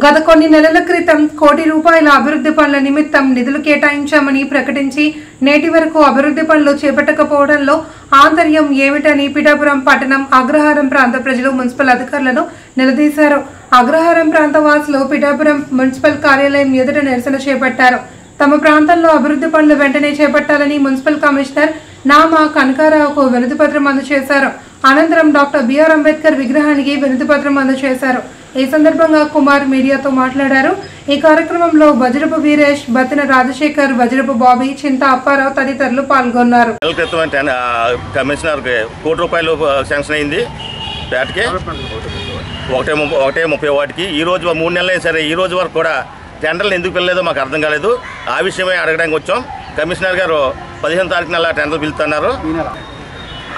గత కొన్ని నెలల క్రితం కోటి రూపాయల అభివృద్ధి పనుల నిమిత్తం నిధులు కేటాయించామని ప్రకటించి నేటి వరకు అభివృద్ధి పనులు చేపట్టకపోవడంలో ఆంతర్యం ఏమిటని పిఠాపురం పట్టణం అగ్రహారం ప్రాంత ప్రజలు మున్సిపల్ అధికారులను నిలదీశారు. అగ్రహారం ప్రాంత వాసులు పిఠాపురం మున్సిపల్ కార్యాలయం ఎదుట నిరసన చేపట్టారు. తమ ప్రాంతంలో అభివృద్ధి పనులు వెంటనే చేపట్టాలని మున్సిపల్ కమిషనర్ నామా కనకారావుకు వినతిపత్రం అందజేశారు. అనంతరం డాక్టర్ బిఆర్ అంబేద్కర్ విగ్రహానికి వినతిపత్రం అందజేశారు. ఈ సందర్భంగా కుమార్ మీడియాతో మాట్లాడారు. ఈ కార్యక్రమంలో వజ్రపు వీరేష్, బతిన రాజశేఖర్, వజ్రపు బాబీ, చింత అప్పారావు తదితరులు పాల్గొన్నారు. కమిషనర్ కోటి రూపాయలు శాంక్షన్ అయింది పేటకి 1:30 వాటికి. ఈ రోజు 3 నెలలు సరే ఈ రోజు వరకు కూడా టెండర్లు ఎందుకు పిల్లలేదో మాకు అర్థం కాలేదు. ఆ విషయమే అడగడానికి వచ్చాం. కమిషనర్ గారు 15వ తారీఖున అలా టెండర్ పిలుస్తున్నారు.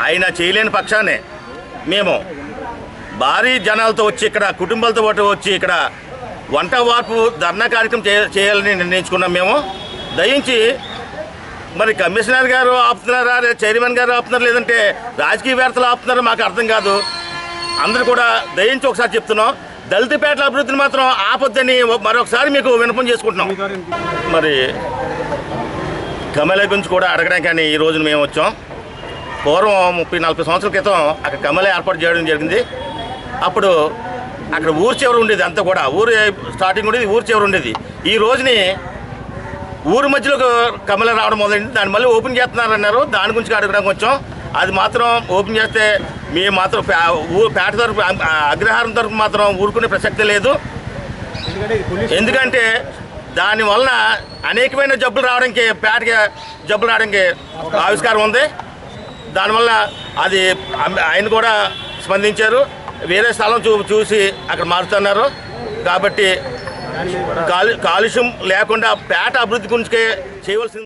ఆయన చేయలేని పక్షానే మేము భారీ జనాలతో వచ్చి ఇక్కడ కుటుంబాలతో పాటు వచ్చి ఇక్కడ వంట వార్పు ధర్నా కార్యక్రమం చేయాలని నిర్ణయించుకున్నాం. మేము దయించి మరి కమిషనర్ గారు ఆపుతున్నారా, చైర్మన్ గారు ఆపుతున్నారు, లేదంటే రాజకీయవేత్తలు ఆపుతున్నారో మాకు అర్థం కాదు. అందరూ కూడా దయించి ఒకసారి చెప్తున్నాం, దళితపేటల అభివృద్ధిని మాత్రం ఆపొద్దని మరొకసారి మీకు విన్నపం చేసుకుంటున్నాం. మరి కమలే గురించి కూడా అడగడానికి కానీ ఈ రోజున మేము వచ్చాం. పూర్వం 30-40 సంవత్సరాల క్రితం అక్కడ కమలే ఏర్పాటు చేయడం జరిగింది. అప్పుడు అక్కడ ఊరు చివరి ఉండేది, అంతా కూడా ఊరు స్టార్టింగ్ ఉండేది, ఊరు చివరి ఉండేది. ఈ రోజుని ఊరు మధ్యలో కమలే రావడం మొదలైంది. దాన్ని మళ్ళీ ఓపెన్ చేస్తున్నారన్నారు. దాని గురించి అడగడానికి వచ్చాం. అది మాత్రం ఓపెన్ చేస్తే మేము మాత్రం పేట తరపు అగ్రహారం తరపు మాత్రం ఊరుకునే ప్రసక్తి లేదు. ఎందుకంటే దానివల్ల అనేకమైన జబ్బులు రావడానికి, పేటకి జబ్బులు రావడానికి ఆవిష్కారం ఉంది. దానివల్ల అది ఆయన కూడా స్పందించారు. వేరే స్థలం చూసి అక్కడ మారుతున్నారు. కాబట్టి కాలుష్యం లేకుండా పేట అభివృద్ధి గురించి చేయవలసింది.